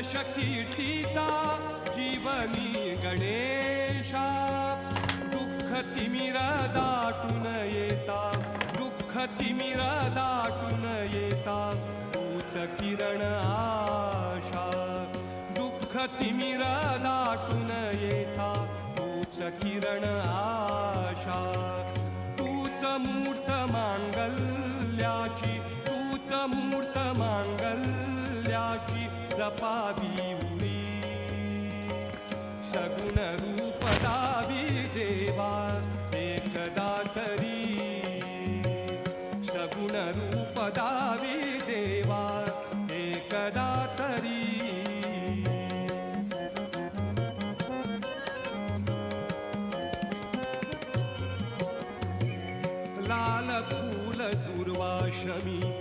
यश कीर्तीचा जीवनी गणेशा, दुःख तिमिर दाटून येता, दुःख तिमिर दाटून येता, तूच किरण आशा, दुःख तिमिर दाटून येता, तूच किरण आशा, तूच मूर्त मांगल्याची, तूच मूर्त मांगल्याची जपावी उरी, सगुण रूप दावी देवा एकदा तरी, सगुण रूप दावी देवा एकदा तरी. लाल फूल दुर्वाशमी